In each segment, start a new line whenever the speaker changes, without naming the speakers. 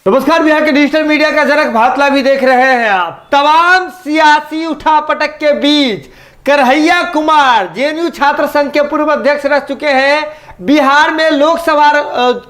नमस्कार, बिहार के digital media का जनक भातला भी देख रहे हैं आप। तमाम सियासी उठापटक के बीच कन्हैया कुमार जेएनयू छात्र संघ के पूर्व अध्यक्ष रह चुके हैं। बिहार में लोकसभा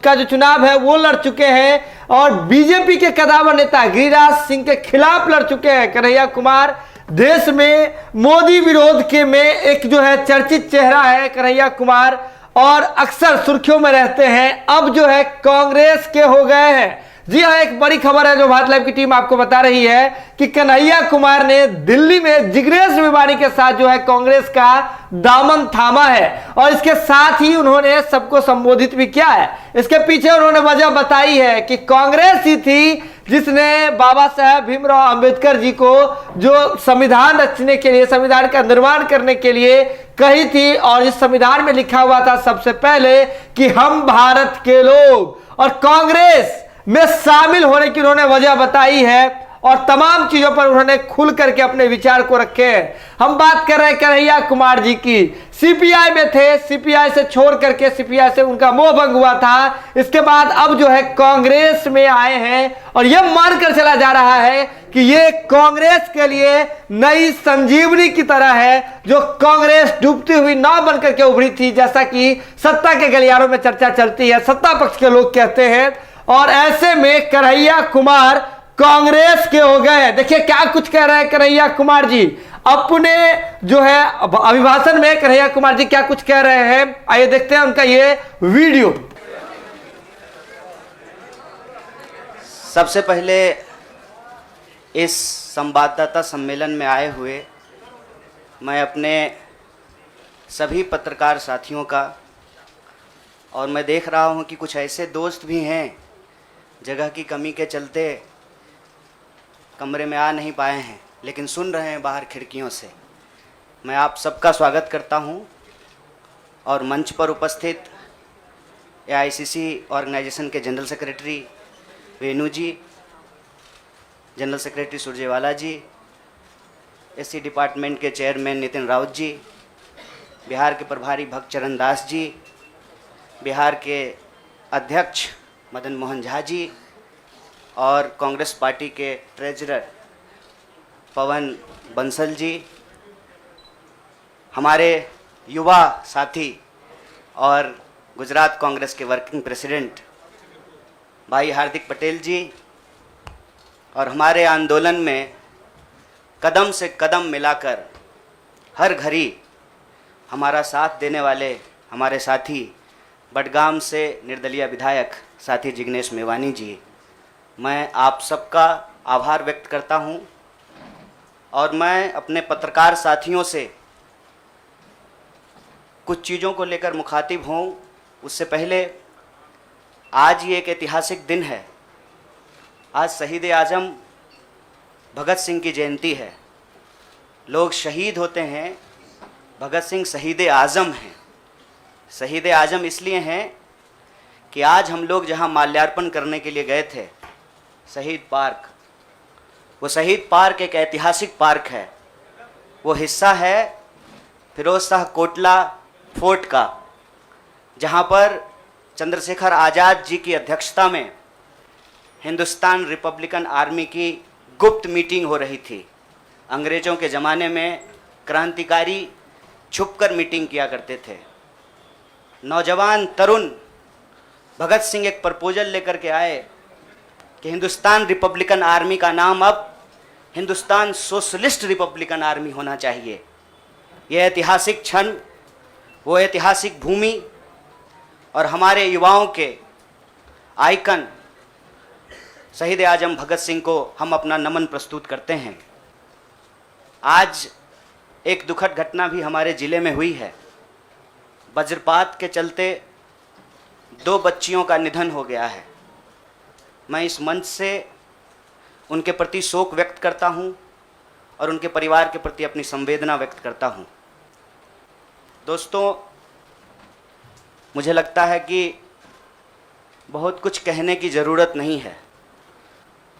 का जो चुनाव है वो लड़ चुके हैं और बीजेपी के कदावर नेता गिरिराज सिंह के खिलाफ लड़ चुके हैं। कन्हैया कुमार देश में मोदी विरोध के में एक जो है चर्चित चेहरा है कन्हैया कुमार, और अक्सर सुर्खियों में रहते हैं। अब जो है कांग्रेस के हो गए हैं। जी हाँ, एक बड़ी खबर है जो भारत लाइव की टीम आपको बता रही है कि कन्हैया कुमार ने दिल्ली में जिग्नेश मेवानी के साथ जो है कांग्रेस का दामन थामा है और इसके साथ ही उन्होंने सबको संबोधित भी किया है। इसके पीछे उन्होंने वजह बताई है कि कांग्रेस ही थी जिसने बाबा साहेब भीमराव अंबेडकर जी को जो संविधान रचने के लिए, संविधान का निर्माण करने के लिए कही थी, और इस संविधान में लिखा हुआ था सबसे पहले कि हम भारत के लोग, और कांग्रेस में शामिल होने की उन्होंने वजह बताई है और तमाम चीजों पर उन्होंने खुल करके अपने विचार को रखे हैं। हम बात कर रहे हैं कन्हैया कुमार जी की। सीपीआई में थे, सीपीआई से छोड़ करके सीपीआई से उनका मोह भंग हुआ था। इसके बाद अब जो है कांग्रेस में आए हैं और यह मानकर चला जा रहा है कि ये कांग्रेस के लिए नई संजीवनी की तरह है, जो कांग्रेस डूबती हुई नाव बनकर के उभरी थी, जैसा कि सत्ता के गलियारों में चर्चा चलती है, सत्ता पक्ष के लोग कहते हैं। और ऐसे में कन्हैया कुमार कांग्रेस के हो गए। देखिए क्या कुछ कह रहे हैं कन्हैया कुमार जी अपने जो है अभिभाषण में। कन्हैया कुमार जी क्या कुछ कह रहे हैं, आइए देखते हैं उनका ये वीडियो।
सबसे पहले इस संवाददाता सम्मेलन में आए हुए मैं अपने सभी पत्रकार साथियों का, और मैं देख रहा हूं कि कुछ ऐसे दोस्त भी हैं जगह की कमी के चलते कमरे में आ नहीं पाए हैं लेकिन सुन रहे हैं बाहर खिड़कियों से। मैं आप सबका स्वागत करता हूं और मंच पर उपस्थित एआईसीसी ऑर्गेनाइजेशन के जनरल सेक्रेटरी वेणु जी, जनरल सेक्रेटरी सुरजेवाला जी, एससी डिपार्टमेंट के चेयरमैन नितिन राउत जी, बिहार के प्रभारी भक्त चरण दास जी, बिहार के अध्यक्ष मदन मोहन झा जी और कांग्रेस पार्टी के ट्रेजरर पवन बंसल जी, हमारे युवा साथी और गुजरात कांग्रेस के वर्किंग प्रेसिडेंट भाई हार्दिक पटेल जी, और हमारे आंदोलन में कदम से कदम मिलाकर हर घड़ी हमारा साथ देने वाले हमारे साथी बडगाम से निर्दलीय विधायक साथी जिग्नेश मेवानी जी, मैं आप सबका आभार व्यक्त करता हूं। और मैं अपने पत्रकार साथियों से कुछ चीज़ों को लेकर मुखातिब हूं। उससे पहले आज ये एक ऐतिहासिक दिन है। आज शहीद आजम भगत सिंह की जयंती है। लोग शहीद होते हैं, भगत सिंह शहीद आजम हैं। शहीद आजम इसलिए हैं कि आज हम लोग जहां माल्यार्पण करने के लिए गए थे, शहीद पार्क, वो शहीद पार्क एक ऐतिहासिक पार्क है। वो हिस्सा है फिरोज शाह कोटला फोर्ट का, जहां पर चंद्रशेखर आज़ाद जी की अध्यक्षता में हिंदुस्तान रिपब्लिकन आर्मी की गुप्त मीटिंग हो रही थी। अंग्रेज़ों के ज़माने में क्रांतिकारी छुपकर मीटिंग किया करते थे। नौजवान तरुण भगत सिंह एक प्रपोजल लेकर के आए कि हिंदुस्तान रिपब्लिकन आर्मी का नाम अब हिंदुस्तान सोशलिस्ट रिपब्लिकन आर्मी होना चाहिए। यह ऐतिहासिक क्षण, वो ऐतिहासिक भूमि और हमारे युवाओं के आइकन शहीद आजम भगत सिंह को हम अपना नमन प्रस्तुत करते हैं। आज एक दुखद घटना भी हमारे ज़िले में हुई है। वज्रपात के चलते 2 बच्चियों का निधन हो गया है। मैं इस मंच से उनके प्रति शोक व्यक्त करता हूं और उनके परिवार के प्रति अपनी संवेदना व्यक्त करता हूं। दोस्तों, मुझे लगता है कि बहुत कुछ कहने की ज़रूरत नहीं है।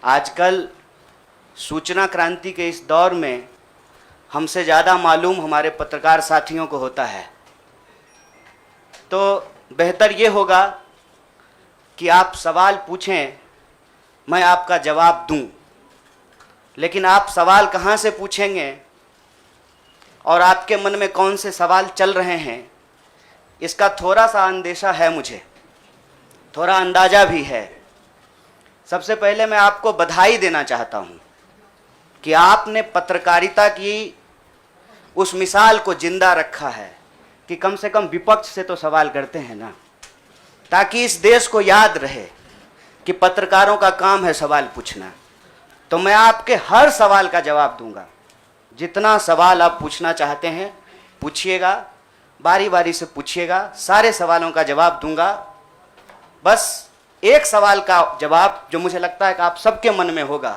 आजकल सूचना क्रांति के इस दौर में हमसे ज़्यादा मालूम हमारे पत्रकार साथियों को होता है। तो बेहतर ये होगा कि आप सवाल पूछें मैं आपका जवाब दूं, लेकिन आप सवाल कहाँ से पूछेंगे और आपके मन में कौन से सवाल चल रहे हैं, इसका थोड़ा सा अंदेशा है, मुझे थोड़ा अंदाजा भी है। सबसे पहले मैं आपको बधाई देना चाहता हूं कि आपने पत्रकारिता की उस मिसाल को जिंदा रखा है कि कम से कम विपक्ष से तो सवाल करते हैं ना, ताकि इस देश को याद रहे कि पत्रकारों का काम है सवाल पूछना। तो मैं आपके हर सवाल का जवाब दूंगा। जितना सवाल आप पूछना चाहते हैं पूछिएगा, बारी बारी से पूछिएगा, सारे सवालों का जवाब दूंगा। बस एक सवाल का जवाब जो मुझे लगता है कि आप सबके मन में होगा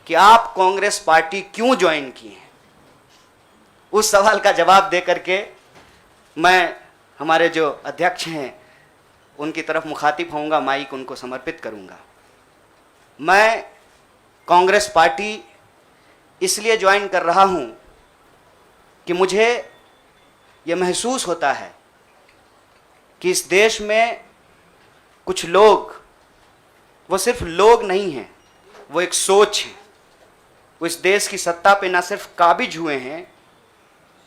कि आप कांग्रेस पार्टी क्यों ज्वाइन किए हैं, उस सवाल का जवाब दे करके मैं हमारे जो अध्यक्ष हैं उनकी तरफ मुखातिब होऊंगा, माइक उनको समर्पित करूंगा। मैं कांग्रेस पार्टी इसलिए ज्वाइन कर रहा हूं कि मुझे यह महसूस होता है कि इस देश में कुछ लोग, वो सिर्फ लोग नहीं हैं, वो एक सोच है। वो इस देश की सत्ता पे ना सिर्फ काबिज हुए हैं,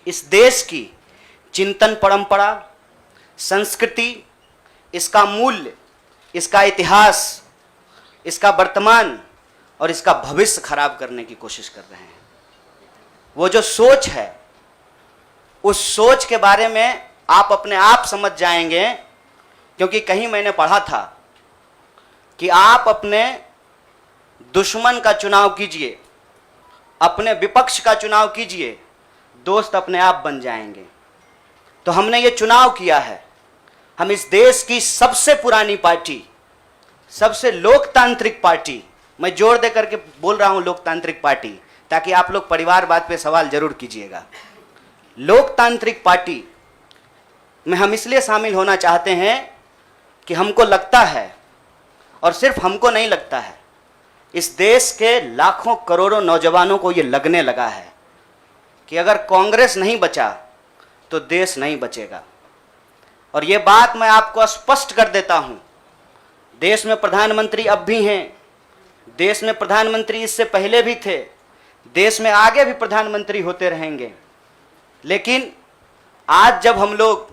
इस देश की चिंतन परंपरा, संस्कृति, इसका मूल्य, इसका इतिहास, इसका वर्तमान और इसका भविष्य खराब करने की कोशिश कर रहे हैं। वो जो सोच है, उस सोच के बारे में आप अपने आप समझ जाएंगे, क्योंकि कहीं मैंने पढ़ा था कि आप अपने दुश्मन का चुनाव कीजिए, अपने विपक्ष का चुनाव कीजिए, दोस्त अपने आप बन जाएंगे। तो हमने ये चुनाव किया है। हम इस देश की सबसे पुरानी पार्टी, सबसे लोकतांत्रिक पार्टी, मैं जोर दे करके बोल रहा हूं लोकतांत्रिक पार्टी, ताकि आप लोग परिवारवाद पे सवाल जरूर कीजिएगा। लोकतांत्रिक पार्टी में हम इसलिए शामिल होना चाहते हैं कि हमको लगता है, और सिर्फ हमको नहीं लगता है, इस देश के लाखों करोड़ों नौजवानों को ये लगने लगा है कि अगर कांग्रेस नहीं बचा तो देश नहीं बचेगा। और ये बात मैं आपको स्पष्ट कर देता हूं, देश में प्रधानमंत्री अब भी हैं, देश में प्रधानमंत्री इससे पहले भी थे, देश में आगे भी प्रधानमंत्री होते रहेंगे। लेकिन आज जब हम लोग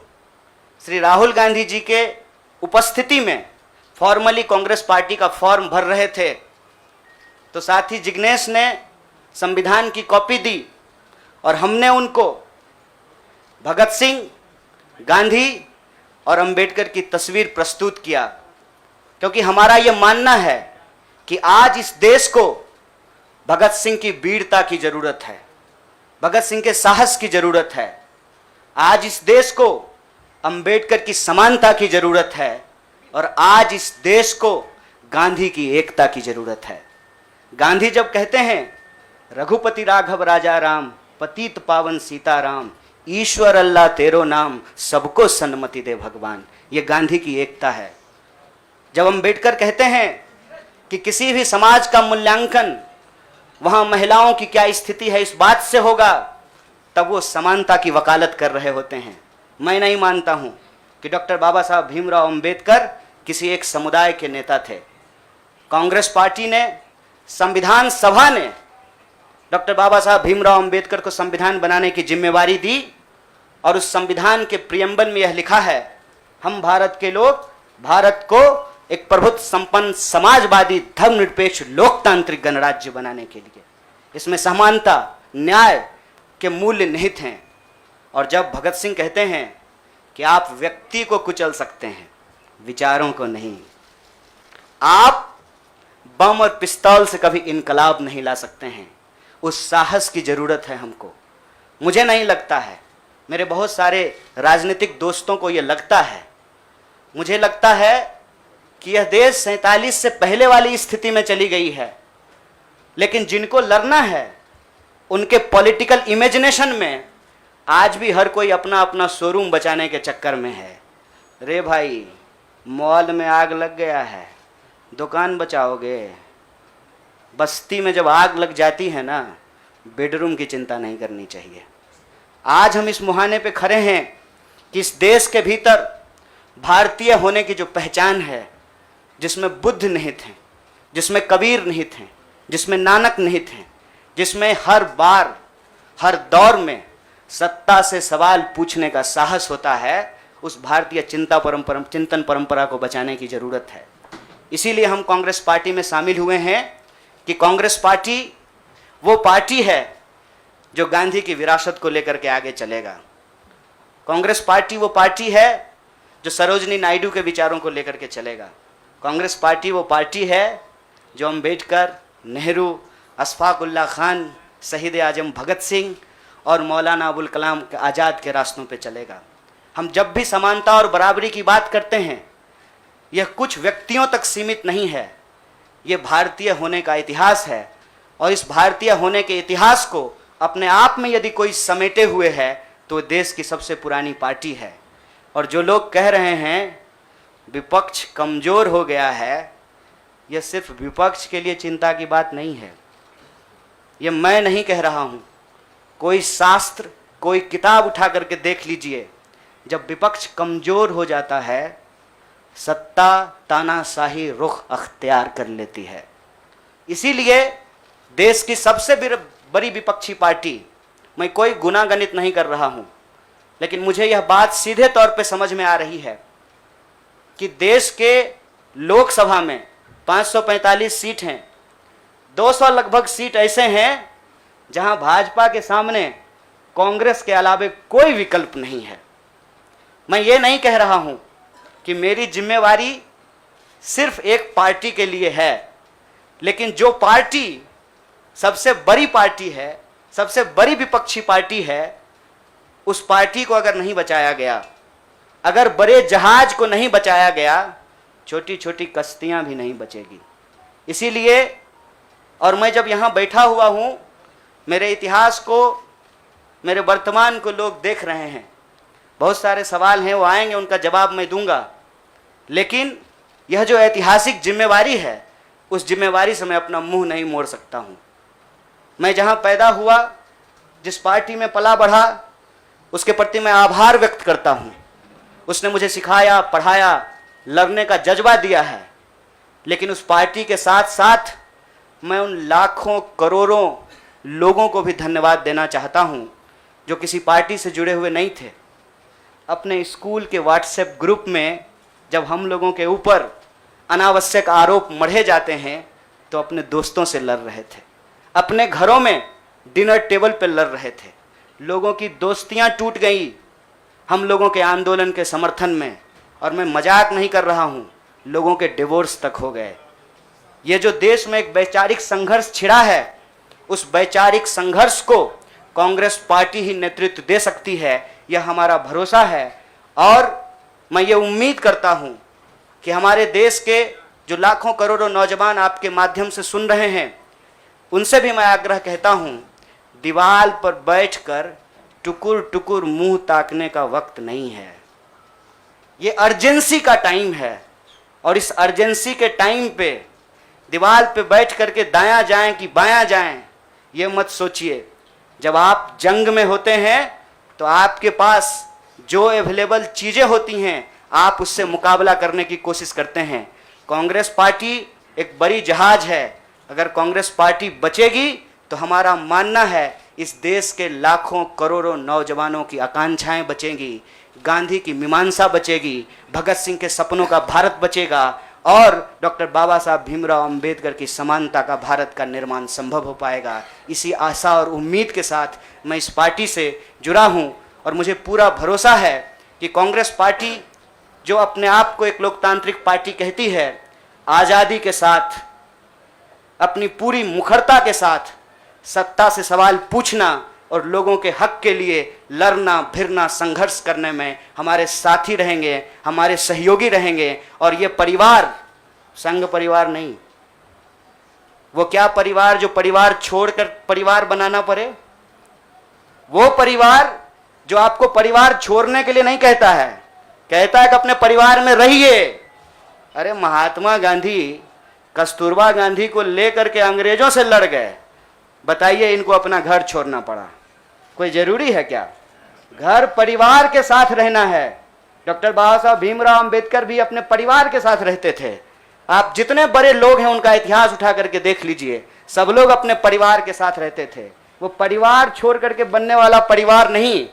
श्री राहुल गांधी जी के उपस्थिति में फॉर्मली कांग्रेस पार्टी का फॉर्म भर रहे थे, तो साथी जिग्नेश ने संविधान की कॉपी दी और हमने उनको भगत सिंह, गांधी और अंबेडकर की तस्वीर प्रस्तुत किया, क्योंकि हमारा यह मानना है कि आज इस देश को भगत सिंह की वीरता की जरूरत है, भगत सिंह के साहस की जरूरत है। आज इस देश को अंबेडकर की समानता की जरूरत है, और आज इस देश को गांधी की एकता की जरूरत है। गांधी जब कहते हैं रघुपति राघव राजा राम, पतित पावन सीताराम, ईश्वर अल्लाह तेरो नाम, सबको सन्मति दे भगवान, ये गांधी की एकता है। जब अंबेडकर कहते हैं कि किसी भी समाज का मूल्यांकन वहां महिलाओं की क्या स्थिति है इस बात से होगा, तब वो समानता की वकालत कर रहे होते हैं। मैं नहीं मानता हूं कि डॉक्टर बाबा साहब भीमराव अंबेडकर किसी एक समुदाय के नेता थे। कांग्रेस पार्टी ने, संविधान सभा ने डॉक्टर बाबा साहब भीमराव अंबेडकर को संविधान बनाने की जिम्मेवारी दी, और उस संविधान के प्रियम्बल में यह लिखा है, हम भारत के लोग भारत को एक प्रभुत्व संपन्न समाजवादी धर्मनिरपेक्ष लोकतांत्रिक गणराज्य बनाने के लिए, इसमें समानता, न्याय के मूल्य निहित हैं। और जब भगत सिंह कहते हैं कि आप व्यक्ति को कुचल सकते हैं, विचारों को नहीं, आप बम और पिस्तौल से कभी इनकलाब नहीं ला सकते हैं, उस साहस की जरूरत है हमको। मुझे नहीं लगता है, मेरे बहुत सारे राजनीतिक दोस्तों को यह लगता है। मुझे लगता है कि यह देश 47 से पहले वाली स्थिति में चली गई है, लेकिन जिनको लड़ना है उनके पॉलिटिकल इमेजिनेशन में आज भी हर कोई अपना अपना शोरूम बचाने के चक्कर में है। रे भाई, मॉल में आग लग गया है, दुकान बचाओगे? बस्ती में जब आग लग जाती है ना, बेडरूम की चिंता नहीं करनी चाहिए। आज हम इस मुहाने पे खड़े हैं कि इस देश के भीतर भारतीय होने की जो पहचान है, जिसमें बुद्ध निहित हैं, जिसमें कबीर निहित हैं, जिसमें नानक निहित हैं, जिसमें हर बार हर दौर में सत्ता से सवाल पूछने का साहस होता है, उस भारतीय चिंतन परंपरा को बचाने की जरूरत है। इसीलिए हम कांग्रेस पार्टी में शामिल हुए हैं कि कांग्रेस पार्टी वो पार्टी है जो गांधी की विरासत को लेकर के आगे चलेगा। कांग्रेस पार्टी वो पार्टी है जो सरोजनी नायडू के विचारों को लेकर के चलेगा। कांग्रेस पार्टी वो पार्टी है जो अम्बेडकर, नेहरू, अशफाक उल्लाह खान, शहीद आजम भगत सिंह और मौलाना अबुल कलाम आज़ाद के रास्तों पे चलेगा। हम जब भी समानता और बराबरी की बात करते हैं, यह कुछ व्यक्तियों तक सीमित नहीं है, यह भारतीय होने का इतिहास है। और इस भारतीय होने के इतिहास को अपने आप में यदि कोई समेटे हुए है तो देश की सबसे पुरानी पार्टी है। और जो लोग कह रहे हैं विपक्ष कमज़ोर हो गया है, यह सिर्फ विपक्ष के लिए चिंता की बात नहीं है। यह मैं नहीं कह रहा हूँ, कोई शास्त्र, कोई किताब उठा करके देख लीजिए। जब विपक्ष कमज़ोर हो जाता है, सत्ता तानाशाही रुख अख्तियार कर लेती है। इसीलिए देश की सबसे बड़ी विपक्षी पार्टी, मैं कोई गुनागणित नहीं कर रहा हूं, लेकिन मुझे यह बात सीधे तौर पे समझ में आ रही है कि देश के लोकसभा में 545 सीट हैं, 200 लगभग सीट ऐसे हैं जहां भाजपा के सामने कांग्रेस के अलावे कोई विकल्प नहीं है। मैं ये नहीं कह रहा हूं कि मेरी जिम्मेवारी सिर्फ एक पार्टी के लिए है, लेकिन जो पार्टी सबसे बड़ी पार्टी है, सबसे बड़ी विपक्षी पार्टी है, उस पार्टी को अगर नहीं बचाया गया, अगर बड़े जहाज को नहीं बचाया गया, छोटी छोटी कश्तियां भी नहीं बचेगी। इसीलिए, और मैं जब यहाँ बैठा हुआ हूँ, मेरे इतिहास को, मेरे वर्तमान को लोग देख रहे हैं। बहुत सारे सवाल हैं, वो आएंगे, उनका जवाब मैं दूंगा। लेकिन यह जो ऐतिहासिक जिम्मेवारी है, उस जिम्मेवारी से मैं अपना मुंह नहीं मोड़ सकता हूँ। मैं जहाँ पैदा हुआ, जिस पार्टी में पला बढ़ा, उसके प्रति मैं आभार व्यक्त करता हूँ। उसने मुझे सिखाया, पढ़ाया, लड़ने का जज्बा दिया है। लेकिन उस पार्टी के साथ साथ मैं उन लाखों करोड़ों लोगों को भी धन्यवाद देना चाहता हूँ जो किसी पार्टी से जुड़े हुए नहीं थे। अपने स्कूल के व्हाट्सएप ग्रुप में जब हम लोगों के ऊपर अनावश्यक आरोप मढ़े जाते हैं तो अपने दोस्तों से लड़ रहे थे, अपने घरों में डिनर टेबल पर लड़ रहे थे। लोगों की दोस्तियां टूट गई हम लोगों के आंदोलन के समर्थन में, और मैं मजाक नहीं कर रहा हूं, लोगों के डिवोर्स तक हो गए। ये जो देश में एक वैचारिक संघर्ष छिड़ा है, उस वैचारिक संघर्ष को कांग्रेस पार्टी ही नेतृत्व दे सकती है, यह हमारा भरोसा है। और मैं ये उम्मीद करता हूं कि हमारे देश के जो लाखों करोड़ों नौजवान आपके माध्यम से सुन रहे हैं, उनसे भी मैं आग्रह कहता हूं, दीवार पर बैठकर टुकुर टुकुर मुंह ताकने का वक्त नहीं है। ये अर्जेंसी का टाइम है, और इस अर्जेंसी के टाइम पे दीवार पे बैठ करके दायां जाएं कि बायां जाएं, ये मत सोचिए। जब आप जंग में होते हैं तो आपके पास जो अवेलेबल चीज़ें होती हैं, आप उससे मुकाबला करने की कोशिश करते हैं। कांग्रेस पार्टी एक बड़ी जहाज है, अगर कांग्रेस पार्टी बचेगी तो हमारा मानना है इस देश के लाखों करोड़ों नौजवानों की आकांक्षाएं बचेंगी, गांधी की मीमांसा बचेगी, भगत सिंह के सपनों का भारत बचेगा, और डॉक्टर बाबा साहब भीमराव अंबेडकर की समानता का भारत का निर्माण संभव हो पाएगा। इसी आशा और उम्मीद के साथ मैं इस पार्टी से जुड़ा हूँ, और मुझे पूरा भरोसा है कि कांग्रेस पार्टी जो अपने आप को एक लोकतांत्रिक पार्टी कहती है, आज़ादी के साथ, अपनी पूरी मुखरता के साथ सत्ता से सवाल पूछना और लोगों के हक के लिए लड़ना भिड़ना संघर्ष करने में हमारे साथी रहेंगे, हमारे सहयोगी रहेंगे। और ये परिवार संघ परिवार नहीं, वो क्या परिवार जो परिवार छोड़कर परिवार बनाना पड़े, वो परिवार जो आपको परिवार छोड़ने के लिए नहीं कहता है, कहता है कि अपने परिवार में रहिए। अरे महात्मा गांधी कस्तूरबा गांधी को लेकर के अंग्रेजों से लड़ गए, बताइए इनको अपना घर छोड़ना पड़ा। कोई जरूरी है क्या? घर परिवार के साथ रहना है। डॉक्टर बाबा साहब भीमराव अंबेडकर भी अपने परिवार के साथ रहते थे। आप जितने बड़े लोग हैं उनका इतिहास उठा करके देख लीजिए, सब लोग अपने परिवार के साथ रहते थे। वो परिवार छोड़ करके बनने वाला परिवार नहीं।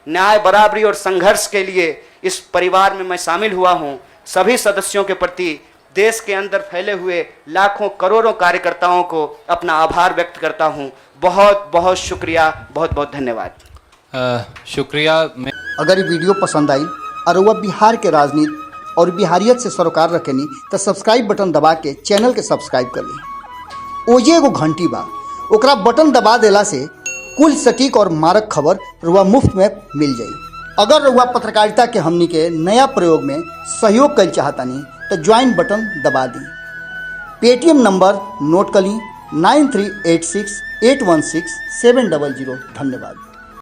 न्याय, बराबरी और संघर्ष के लिए इस परिवार में मैं शामिल हुआ हूं। सभी सदस्यों के प्रति देश के अंदर फैले हुए लाखों करोड़ों कार्यकर्ताओं को अपना आभार व्यक्त करता हूं। बहुत बहुत शुक्रिया, बहुत बहुत धन्यवाद।
शुक्रिया।
अगर ये वीडियो पसंद आई और वह बिहार के राजनीति और बिहारियत से सरोकार रखेनी तो सब्सक्राइब बटन दबा के चैनल के सब्सक्राइब कर ली। ओजे एगो घंटी बा, ओकरा बटन दबा देला से कुल सटीक और मारक खबर रुआ मुफ्त में मिल जाई। अगर रुआ पत्रकारिता के हमनी के नया प्रयोग में सहयोग कर चाहतानी तो ज्वाइन बटन दबा दी। पेटीएम नंबर नोट कर ली 9386816700। धन्यवाद।